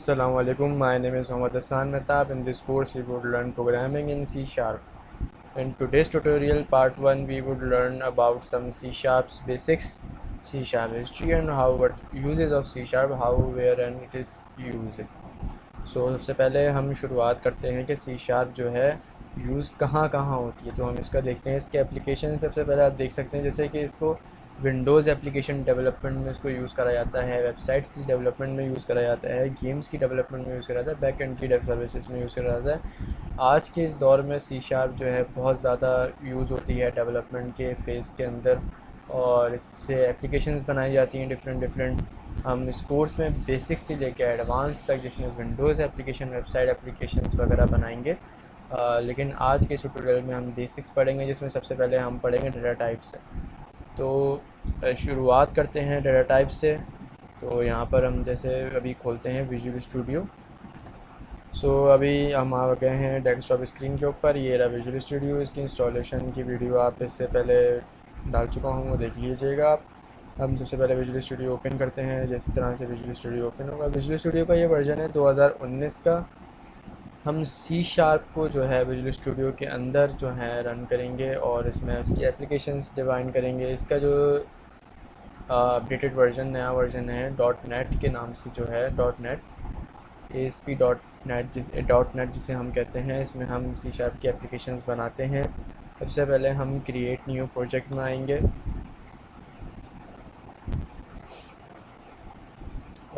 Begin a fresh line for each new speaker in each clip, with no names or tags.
Assalamu alaikum. My name is Mohammad Hassan Mehtab. In this course, we would learn programming in C Sharp. In today's tutorial, part 1, we would learn about some C Sharp's basics, C Sharp history, and what uses of C Sharp, how, where, and it is used. सबसे पहले हम शुरुआत करते हैं कि C Sharp जो है use कहाँ कहाँ होती है। तो हम इसका देखते हैं, इसके एप्लीकेशन सबसे पहले आप देख सकते हैं, जैसे कि इसको विंडोज़ एप्लीकेशन डेवलपमेंट में इसको यूज़ करा जाता है, वेबसाइट्स की डेवलपमेंट में यूज़ करा जाता है, गेम्स की डेवलपमेंट में यूज़ करा जाता है, बैक एंड की सर्विसेज में यूज़ करा जाता है। आज के इस दौर में C Sharp जो है बहुत ज़्यादा यूज़ होती है डेवलपमेंट के फेज़ के अंदर, और इससे एप्लीकेशंस बनाई जाती हैं डिफरेंट डिफरेंट। हम इस कोर्स में बेसिक से लेकर एडवांस तक, जिसमें विंडोज़ एप्लीकेशन, वेबसाइट एप्लीकेशंस वगैरह बनाएंगे। लेकिन आज के ट्यूटोरियल में हम बेसिक्स पढ़ेंगे, जिसमें सबसे पहले हम पढ़ेंगे डेटा टाइप्स। तो शुरुआत करते हैं डेटा टाइप से। तो यहाँ पर हम जैसे अभी खोलते हैं विजुअल स्टूडियो। अभी हम आ गए हैं डेस्कटॉप स्क्रीन के ऊपर। ये रहा विजुअल स्टूडियो। इसकी इंस्टॉलेशन की वीडियो आप इससे पहले डाल चुका हूँ, वो देख लीजिएगा आप। हम सबसे पहले विजुअल स्टूडियो ओपन करते हैं। जिस तरह से विजुअल स्टूडियो ओपन होगा, विजुअल स्टूडियो का ये वर्जन है 2019 का। हम C शार्प को जो है विजुअल स्टूडियो के अंदर जो है रन करेंगे, और इसमें उसकी एप्लीकेशंस डिफ़ाइन करेंगे। इसका जो अपडेटेड वर्जन, नया वर्जन है .NET के नाम से जो है ASP.NET, जिसे हम कहते हैं। इसमें हम C शार्प की एप्लीकेशंस बनाते हैं। सबसे पहले हम क्रिएट न्यू प्रोजेक्ट में आएंगे।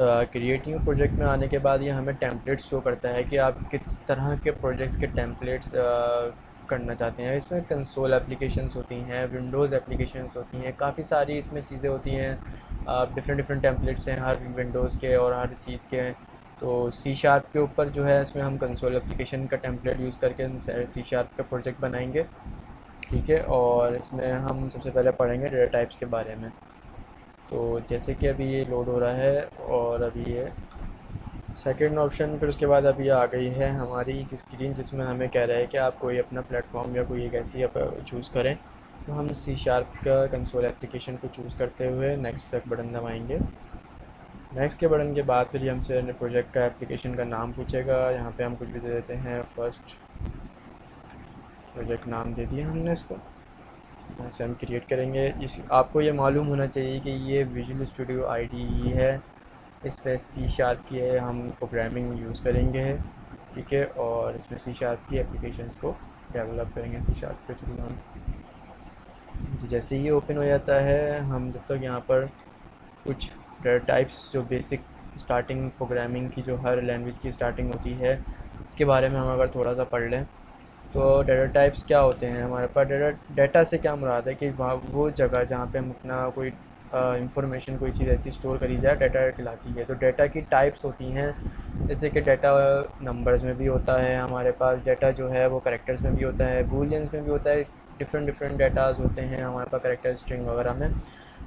क्रिएट न्यू प्रोजेक्ट में आने के बाद ये हमें टेम्पलेट्स शो करता है कि आप किस तरह के प्रोजेक्ट्स के टेम्पलेट्स करना चाहते हैं। इसमें कंसोल एप्लीकेशंस होती हैं, विंडोज़ एप्लीकेशंस होती हैं, काफ़ी सारी इसमें चीज़ें होती हैं। डिफरेंट डिफरेंट टेम्पलेट्स हैं हर विंडोज़ के और हर चीज़ के हैं। तो C शार्प के ऊपर जो है, इसमें हम कंसोल एप्लीकेशन का टेम्पलेट यूज़ करके C शार्प का प्रोजेक्ट बनाएंगे, ठीक है। और इसमें हम सबसे पहले पढ़ेंगे डेटा टाइप्स के बारे में। तो जैसे कि अभी ये लोड हो रहा है, और अभी ये सेकंड ऑप्शन, फिर उसके बाद अभी आ गई है हमारी स्क्रीन, जिसमें हमें कह रहा है कि आप कोई अपना प्लेटफॉर्म या कोई एक ऐसी चूज़ करें। तो हम C शार्प का कंसोल एप्लीकेशन को चूज़ करते हुए नेक्स्ट पे बटन दबाएंगे। नेक्स्ट के बटन के बाद फिर हमसे प्रोजेक्ट का एप्लीकेशन का नाम पूछेगा। यहाँ पे हम कुछ भी दे देते हैं, फर्स्ट प्रोजेक्ट नाम दे दिया हमने इसको। यहाँ से हम क्रिएट करेंगे। इस आपको ये मालूम होना चाहिए कि ये विजुअल स्टूडियो IDE है, इस पर C शार्प की है, हम प्रोग्रामिंग यूज़ करेंगे, ठीक है। और इसमें C शार्प की एप्लीकेशंस को डेवलप करेंगे C शार्प के थ्रू हम। तो जैसे ही ये ओपन हो जाता है, हम जब तक यहाँ पर कुछ डेटा टाइप्स, जो बेसिक स्टार्टिंग प्रोग्रामिंग की जो हर लैंग्वेज की स्टार्टिंग होती है, इसके बारे में हम अगर थोड़ा सा पढ़ लें। तो डेटा टाइप्स क्या होते हैं हमारे पास। डेटा से क्या मुराद है कि वहाँ वो जगह जहाँ पे हम अपना कोई इंफॉर्मेशन, कोई चीज़ ऐसी स्टोर करी जाए, डाटा कहलाती है। तो डाटा की टाइप्स होती हैं, जैसे कि डाटा नंबर्स में भी होता है हमारे पास, डाटा जो है वो करेक्टर्स में भी होता है, बूलियंस में भी होता है। डिफरेंट डिफरेंट डाटाज होते हैं हमारे पास करेक्टर, स्ट्रिंग वगैरह में।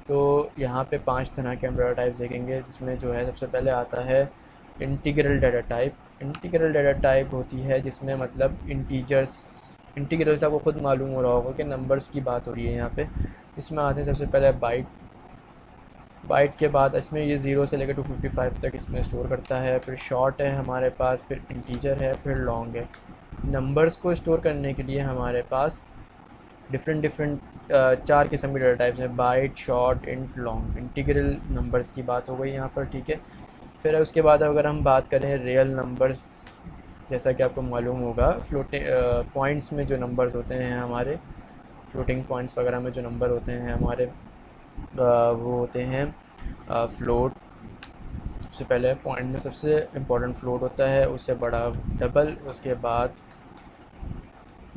तो यहाँ पे 5 तरह के हम डाटा टाइप देखेंगे, जिसमें जो है सबसे पहले आता है integral data type. Integral data type होती है जिसमें मतलब इंटीजर्स, इंटीग्रल से आपको खुद मालूम हो रहा होगा कि नंबर्स की बात हो रही है यहाँ पे। इसमें आते हैं सबसे पहले बाइट। बाइट के बाद इसमें ये 0 से लेकर 255 तक इसमें स्टोर करता है। फिर शॉर्ट है हमारे पास, फिर इंटीजर है, फिर लॉन्ग है। नंबर्स को स्टोर करने के लिए हमारे पास डिफरेंट डिफरेंट 4 किस्म के डाटा टाइप्स हैं, byte, short, int, long. Integral numbers की बात हो गई यहाँ पर, ठीक है। फिर उसके बाद अगर हम बात करें रियल नंबर्स, जैसा कि आपको मालूम होगा, फ्लोटिंग पॉइंट्स में जो नंबर्स होते हैं हमारे, फ्लोटिंग पॉइंट्स वगैरह में जो नंबर होते हैं हमारे, वो होते हैं फ्लोट। सबसे पहले पॉइंट में सबसे इम्पोर्टेंट फ्लोट होता है, उससे बड़ा डबल, उसके बाद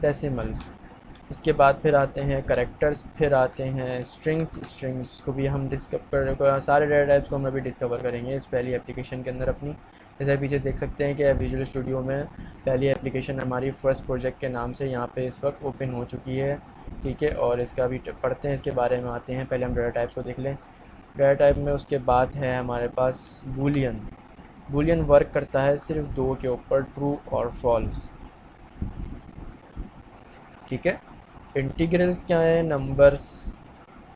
डेसिमल्स। इसके बाद फिर आते हैं करेक्टर्स, फिर आते हैं स्ट्रिंग्स। स्ट्रिंग्स को भी हम डिस्कवर, सारे डेटा टाइप्स को हम अभी डिस्कवर करेंगे इस पहली एप्लीकेशन के अंदर अपनी। जैसे पीछे देख सकते हैं कि विजुअल स्टूडियो में पहली एप्लीकेशन हमारी फर्स्ट प्रोजेक्ट के नाम से यहाँ पे इस वक्त ओपन हो चुकी है, ठीक है। और इसका अभी पढ़ते हैं, इसके बारे में आते हैं। पहले हम डेटा टाइप्स को देख लें। डेटा टाइप में उसके बाद है हमारे पास बूलियन। बूलियन वर्क करता है सिर्फ दो के ऊपर, ट्रू और फॉल्स, ठीक है। इंटीग्रल्स क्या है, नंबर्स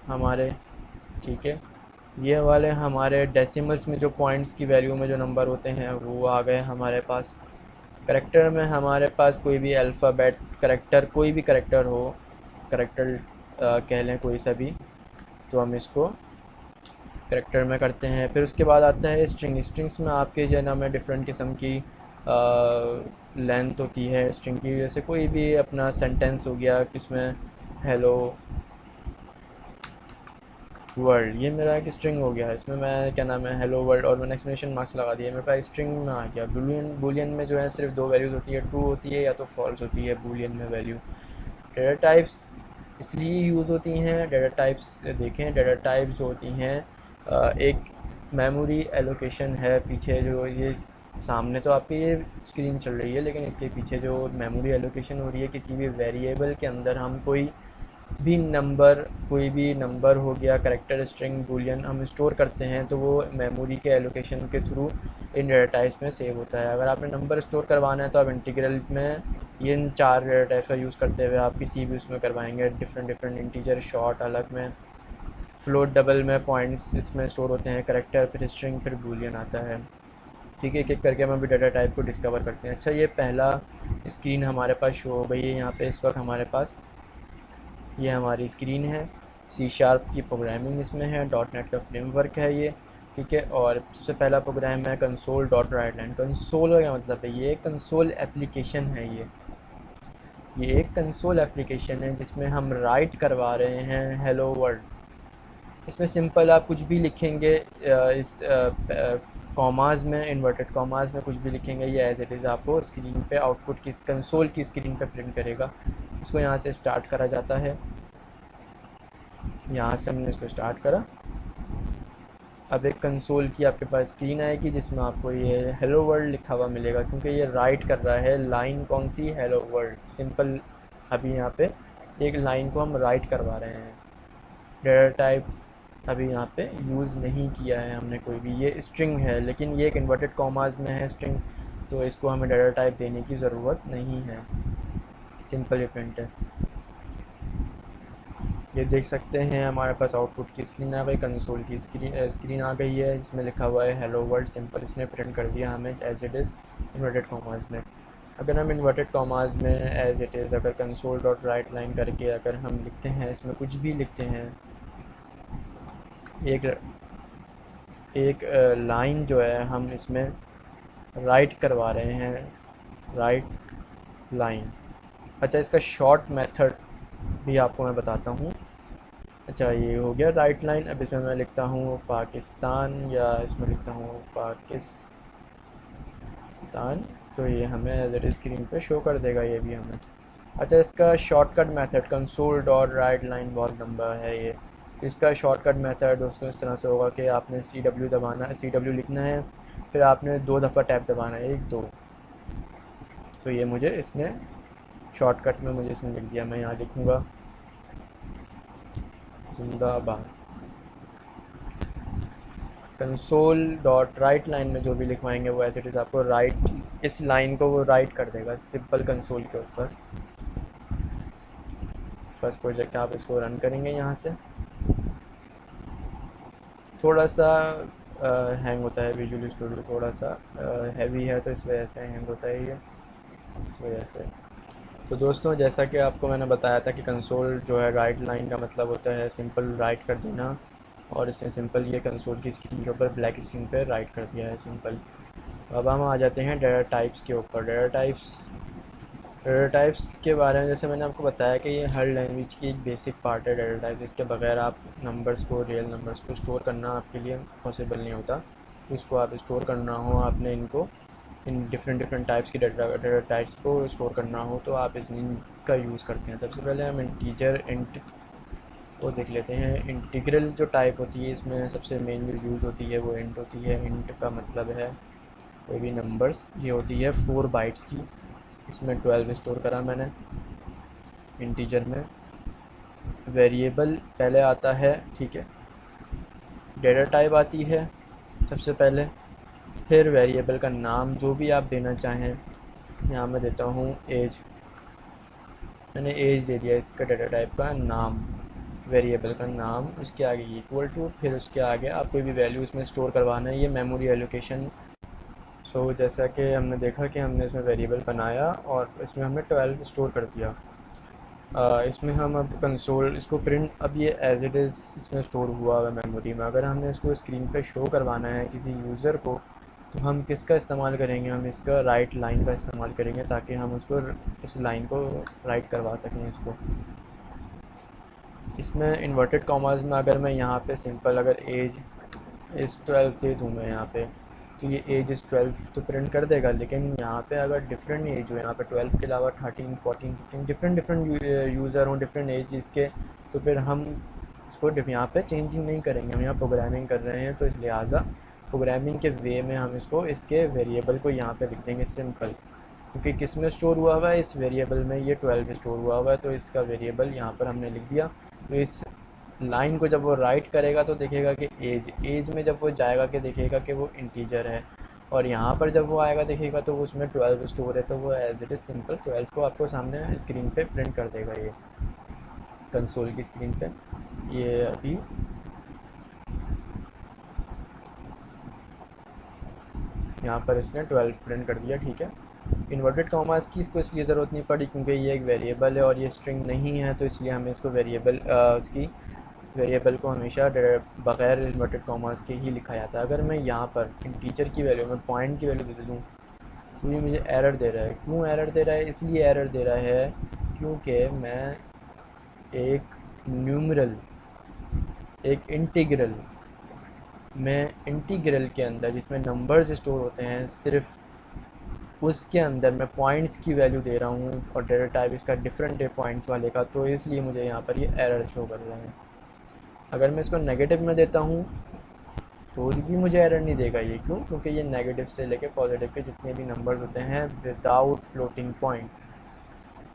हमारे, ठीक है। ये वाले हमारे डेसिमल्स में जो पॉइंट्स की वैल्यू में जो नंबर होते हैं वो आ गए हमारे पास। करेक्टर में हमारे पास कोई भी अल्फ़ाबेट करेक्टर, कोई भी करेक्टर हो, करेक्टर कह लें कोई सा भी, तो हम इसको करेक्टर में करते हैं। फिर उसके बाद आता है स्ट्रिंग। स्ट्रिंग्स में आपके जो है ना में डिफरेंट किस्म की लेंथ होती है स्ट्रिंग की। जैसे कोई भी अपना सेंटेंस हो गया जिसमें हेलो वर्ल्ड, ये मेरा एक स्ट्रिंग हो गया। इसमें मैं क्या नाम है हेलो वर्ल्ड और मैंने एक्सक्लेमेशन मार्क्स लगा दिया, मेरे पास स्ट्रिंग में आ गया। बूलियन, बूलियन में जो है सिर्फ दो वैल्यूज़ होती है, ट्रू होती है या तो फॉल्स होती है बूलियन में वैल्यू। डेटा टाइप्स इसलिए यूज़ होती हैं, डेटा टाइप्स देखें, डेटा टाइप्स जो होती हैं एक मेमोरी एलोकेशन है पीछे। जो ये सामने तो आपकी ये स्क्रीन चल रही है, लेकिन इसके पीछे जो मेमोरी एलोकेशन हो रही है, किसी भी वेरिएबल के अंदर हम कोई भी नंबर, कोई भी नंबर हो गया, करेक्टर, स्ट्रिंग, बूलियन हम स्टोर करते हैं तो वो मेमोरी के एलोकेशन के थ्रू इन डेटा टाइप्स में सेव होता है। अगर आपने नंबर स्टोर करवाना है तो आप इंटीग्रल में इन चार डेटा टाइप्स का यूज़ करते हुए आप किसी भी उसमें करवाएंगे। डिफरेंट डिफरेंट इंटीजर, शॉर्ट अलग में, फ्लोट डबल में पॉइंट्स इसमें स्टोर होते हैं, करेक्टर, फिर स्ट्रिंग, फिर बूलियन आता है। ठीक है, एक एक करके हम अभी डाटा टाइप को डिस्कवर करते हैं। अच्छा, ये पहला स्क्रीन हमारे पास शो हो गई है यहाँ पे इस वक्त हमारे पास। ये हमारी स्क्रीन है, सी शार्प की प्रोग्रामिंग इसमें है, डॉट नेट का फ्रेमवर्क है ये। ठीक है, और सबसे पहला प्रोग्राम है console dot write line. Console का क्या मतलब है? ये कंसोल एप्लीकेशन है। ये एक कंसोल एप्लीकेशन है जिसमें हम राइट करवा रहे हैं हेलो वर्ल्ड। इसमें सिंपल आप कुछ भी लिखेंगे, इस कॉमाज में, इन्वर्टेड कॉमाज में कुछ भी लिखेंगे, ये एज इट इज़ आपको स्क्रीन पे आउटपुट की कंसोल की स्क्रीन पे प्रिंट करेगा। इसको यहाँ से स्टार्ट करा जाता है, यहाँ से हमने इसको स्टार्ट करा। अब एक कंसोल की आपके पास स्क्रीन आएगी जिसमें आपको ये हेलो वर्ल्ड लिखा हुआ मिलेगा, क्योंकि ये राइट कर रहा है लाइन कौन सी, हेलो वर्ल्ड सिंपल। अभी यहाँ पे एक लाइन को हम राइट करवा रहे हैं। डेटा टाइप अभी यहाँ पे यूज़ नहीं किया है हमने कोई भी, ये स्ट्रिंग है, लेकिन ये एक इन्वर्टेड कॉमाज में है स्ट्रिंग, तो इसको हमें डेटा टाइप देने की ज़रूरत नहीं है, सिंपल ये प्रिंट है। ये देख सकते हैं हमारे पास आउटपुट की स्क्रीन आ गई, कंसोल की स्क्रीन आ गई है, इसमें लिखा हुआ है हेलो वर्ल्ड, सिंपल इसने प्रिंट कर दिया हमें as it is inverted commas में। अगर हम इन्वर्टेड कॉमाज में एज इट इज़ अगर कंसोल डॉट राइट लाइन करके अगर हम लिखते हैं, इसमें कुछ भी लिखते हैं, एक एक लाइन जो है हम इसमें राइट करवा रहे हैं, राइट लाइन। अच्छा, इसका शॉर्ट मेथड भी आपको मैं बताता हूँ। अच्छा, ये हो गया राइट लाइन। अब इसमें मैं लिखता हूँ पाकिस्तान, या इसमें लिखता हूँ पाकिस्तान, तो ये हमें एज इट स्क्रीन पे शो कर देगा ये भी हमें। अच्छा, इसका shortcut method console dot write line बहुत लंबा है ये। इसका शॉर्टकट मेथड दोस्तों इस तरह से होगा कि आपने CW दबाना है, CW लिखना है, फिर आपने 2 दफ़ा टैप दबाना है, 1 2। तो ये मुझे इसने शॉर्टकट में मुझे इसने लिख दिया। मैं यहाँ लिखूँगा जिंदाबाद। कंसोल डॉट राइट लाइन में जो भी लिखवाएंगे वो ऐसे इट आपको राइट, इस लाइन को वो राइट कर देगा सिंपल कंसोल के ऊपर। फर्स्ट प्रोजेक्ट आप इसको रन करेंगे यहाँ से। थोड़ा सा हैंग होता है विजुअल स्टूडियो, थोड़ा सा हैवी है तो इस वजह से हैंग होता है ये, इस वजह से। तो दोस्तों, जैसा कि आपको मैंने बताया था कि कंसोल जो है राइट लाइन का मतलब होता है सिंपल राइट कर देना, और इसने सिंपल ये कंसोल की स्क्रीन के ऊपर ब्लैक स्क्रीन पे राइट कर दिया है सिंपल। अब हम आ जाते हैं डेटा टाइप्स के ऊपर। डेटा टाइप्स के बारे में जैसे मैंने आपको बताया कि ये हर लैंग्वेज की एक बेसिक पार्ट है डेटा टाइप। इसके बगैर आप नंबर्स को, रियल नंबर्स को स्टोर करना आपके लिए पॉसिबल नहीं होता। इसको आप स्टोर करना हो, आपने इनको इन डिफरेंट टाइप्स की डेटा टाइप्स को स्टोर करना हो तो आप इनका यूज़ करते हैं। सबसे पहले हम इंटीजर इंट को देख लेते हैं। इंटीग्रल जो टाइप होती है इसमें सबसे मेन जो यूज़ होती है वो इंट होती है। इंट का मतलब है कोई भी नंबर्स, ये होती है 4 बाइट्स की। इसमें 12 स्टोर करा मैंने इंटीजर में। वेरिएबल पहले आता है, ठीक है, डेटा टाइप आती है सबसे पहले, फिर वेरिएबल का नाम जो भी आप देना चाहें। यहाँ मैं देता हूँ एज, मैंने एज दे दिया इसका डेटा टाइप का नाम। वेरिएबल का नाम, उसके आगे इक्वल टू, फिर उसके आगे आप कोई भी वैल्यू इसमें स्टोर करवाना है। ये मेमोरी एलोकेशन। सो जैसा कि हमने देखा कि हमने इसमें वेरिएबल बनाया और इसमें हमने 12 स्टोर कर दिया। इसमें हम अब कंसोल इसको प्रिंट, अब ये एज इट इज़ इसमें स्टोर हुआ हुआ मेमोरी में। अगर हमने इसको स्क्रीन पे शो करवाना है किसी यूज़र को, तो हम किसका इस्तेमाल करेंगे? हम इसका राइट लाइन का इस्तेमाल करेंगे ताकि हम उसको इस लाइन को राइट करवा सकें इसको। इसमें इन्वर्टेड कॉमास में अगर मैं यहाँ पे सिंपल अगर एज इज़ 12 दे दूँ मैं यहाँ पे, तो ये एज इज़ 12 तो प्रिंट कर देगा। लेकिन यहाँ पे अगर डिफरेंट एज हो, यहाँ पे 12 के अलावा 13, 14, 15 डिफरेंट यूज़र हों डिफरेंट एज के, तो फिर हम इसको यहाँ पे चेंजिंग नहीं करेंगे। हम यहाँ प्रोग्रामिंग कर रहे हैं, तो इस लिहाजा प्रोग्रामिंग के वे में हम इसको इसके वेरिएबल को यहाँ पे लिख देंगे सिंपल, क्योंकि किस में स्टोर हुआ हुआ है? इस वेरिएबल में ये 12 स्टोर हुआ हुआ है, तो इसका वेरिएबल यहाँ पर हमने लिख दिया। तो इस लाइन को जब वो राइट करेगा तो देखेगा कि एज में जब वो जाएगा कि देखेगा कि वो इंटीजर है, और यहाँ पर जब वो आएगा देखेगा तो उसमें 12 स्टोर है, तो वो एज इट इज़ सिंपल 12 को आपको सामने स्क्रीन पे प्रिंट कर देगा। ये कंसोल की स्क्रीन पे ये अभी यहाँ पर इसने 12 प्रिंट कर दिया। ठीक है, इन्वर्टेड कॉमास की इसको इसलिए ज़रूरत नहीं पड़ी क्योंकि ये एक वेरिएबल है और ये स्ट्रिंग नहीं है, तो इसलिए हमें इसको वेरिएबल उसकी वेरिएबल को हमेशा बग़ैर इन्वर्टेड कॉमास के ही लिखा जाता है। अगर मैं यहाँ पर इंटीजर की वैल्यू में पॉइंट की वैल्यू दे दूँ तो ये मुझे एरर दे रहा है। क्यों एरर दे रहा है? इसलिए एरर दे रहा है क्योंकि मैं एक न्यूमरल, एक इंटीग्रल के अंदर जिसमें नंबर्स स्टोर होते हैं, सिर्फ उसके अंदर मैं पॉइंट्स की वैल्यू दे रहा हूँ और डेटा टाइप इसका डिफरेंट है पॉइंट्स वाले का, तो इसलिए मुझे यहाँ पर ये एरर शो कर रहे हैं। अगर मैं इसको नेगेटिव में देता हूँ तो भी मुझे एरर नहीं देगा। ये क्यों? क्योंकि ये नेगेटिव से लेके पॉजिटिव के जितने भी नंबर्स होते हैं विदाउट फ्लोटिंग पॉइंट,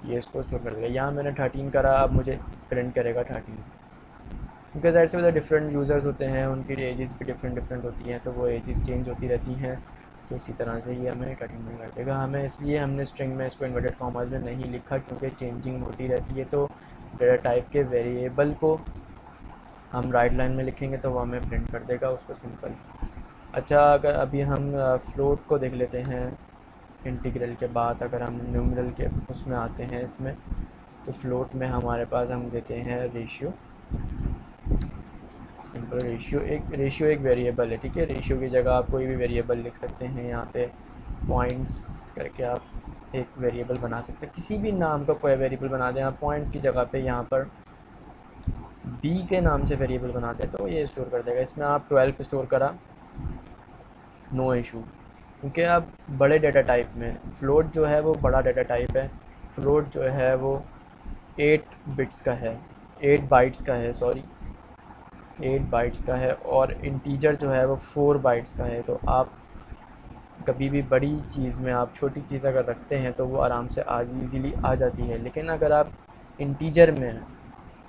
ये इसको स्टोर कर देगा। यहाँ मैंने 13 करा, अब मुझे प्रिंट करेगा 13, क्योंकि ज़ाहिर से डिफरेंट यूज़र्स होते हैं, उनकी एजेस भी डिफरेंट होती हैं, तो वो एजेस चेंज होती रहती हैं, तो इसी तरह से ये हमें 13 कर देगा। हमें इसलिए हमने स्ट्रिंग में इसको इन्वर्टेड कॉमास में नहीं लिखा क्योंकि चेंजिंग होती रहती है, तो डेटा टाइप के वेरिएबल को हम राइट लाइन में लिखेंगे तो वो हमें प्रिंट कर देगा उसको सिंपल। अच्छा, अगर अभी हम फ्लोट को देख लेते हैं इंटीग्रल के बाद, अगर हम न्यूमरल के उसमें आते हैं इसमें, तो फ्लोट में हमारे पास हम देते हैं रेशियो, सिंपल रेशियो एक वेरिएबल है। ठीक है, रेशियो की जगह आप कोई भी वेरिएबल लिख सकते हैं। यहाँ पे पॉइंट्स करके आप एक वेरिएबल बना सकते हैं, किसी भी नाम का कोई वेरिएबल बना दें आप। पॉइंट्स की जगह पे यहाँ पर बी के नाम से वेरिएबल बनाते हैं तो ये स्टोर कर देगा। इसमें आप 12 स्टोर करा, नो इशू, क्योंकि अब बड़े डाटा टाइप में फ्लोट जो है वो बड़ा डाटा टाइप है। फ्लोट जो है वो 8 बिट्स का है, 8 बाइट्स का है, सॉरी 8 बाइट्स का है, और इंटीजर जो है वो 4 बाइट्स का है। तो आप कभी भी बड़ी चीज़ में आप छोटी चीज़ अगर रखते हैं तो वो आराम से आज ईज़िली आ जाती है, लेकिन अगर आप इंटीजर में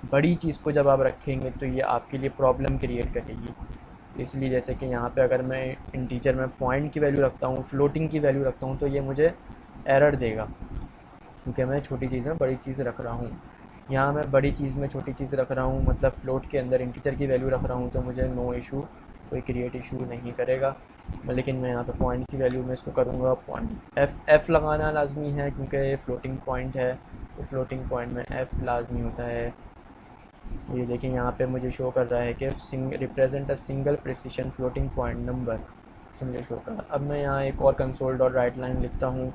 बड़ी चीज़ को जब आप रखेंगे तो ये आपके लिए प्रॉब्लम क्रिएट करेगी। इसलिए जैसे कि यहाँ पे अगर मैं इंटीजर में पॉइंट की वैल्यू रखता हूँ, फ्लोटिंग की वैल्यू रखता हूँ, तो ये मुझे एरर देगा क्योंकि मैं छोटी चीज़ में बड़ी चीज़ रख रहा हूँ। यहाँ मैं बड़ी चीज़ में छोटी चीज़ रख रहा हूँ, मतलब फ्लोट के अंदर इंटीजर की वैल्यू रख रहा हूँ, तो मुझे नो इशू, कोई क्रिएट इशू नहीं करेगा। लेकिन मैं यहाँ पे पॉइंट की वैल्यू में इसको करूँगा पॉइंट एफ़ लगाना लाजमी है क्योंकि ये फ्लोटिंग पॉइंट है, तो फ्लोटिंग पॉइंट में एफ़ लाजमी होता है। ये देखें यहाँ पे मुझे शो कर रहा है कि represent a single precision floating point number से मुझे शो कर रहा है। अब मैं यहाँ एक और कंसोल डॉट राइट लाइन लिखता हूँ,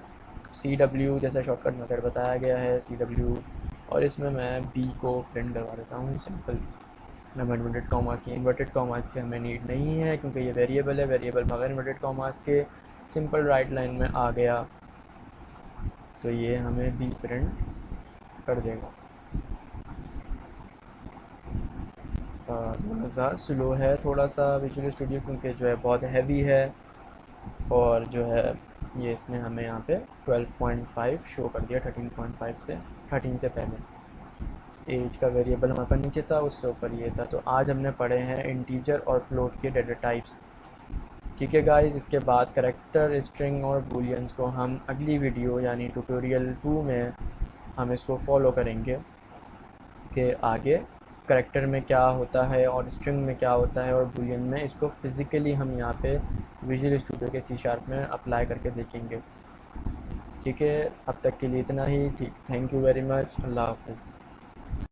CW जैसा शॉर्टकट मेथड बताया गया है CW, और इसमें मैं B को प्रिंट करवा देता हूँ सिंपल। इन्वर्टेड कॉमास की हमें नीड नहीं है क्योंकि ये वेरिएबल है। वेरिएबल बगैर इन्वर्टेड कॉमास के सिंपल राइट लाइन में आ गया तो ये हमें B प्रिंट कर देगा। ज़्यादा स्लो है थोड़ा सा विजुअल स्टूडियो क्योंकि जो है बहुत हैवी है, और जो है ये इसने हमें यहाँ पे 12.5 शो कर दिया 13.5 से, 13 से पहले। एज का वेरिएबल हमारे पास नीचे था, उससे ऊपर ये था। तो आज हमने पढ़े हैं इंटीजर और फ्लोट के डेटा टाइप्स। ठीक है गाइस, इसके बाद करैक्टर, स्ट्रिंग और बूलियंस को हम अगली वीडियो यानी ट्यूटोरियल 2 में हम इसको फॉलो करेंगे कि आगे करैक्टर में क्या होता है और स्ट्रिंग में क्या होता है और बूलियन में, इसको फिज़िकली हम यहाँ पे विजुअल स्टूडियो के सी शार्प में अप्लाई करके देखेंगे। ठीक है, अब तक के लिए इतना ही। ठीक, थैंक यू वेरी मच। अल्लाह हाफ़िज़।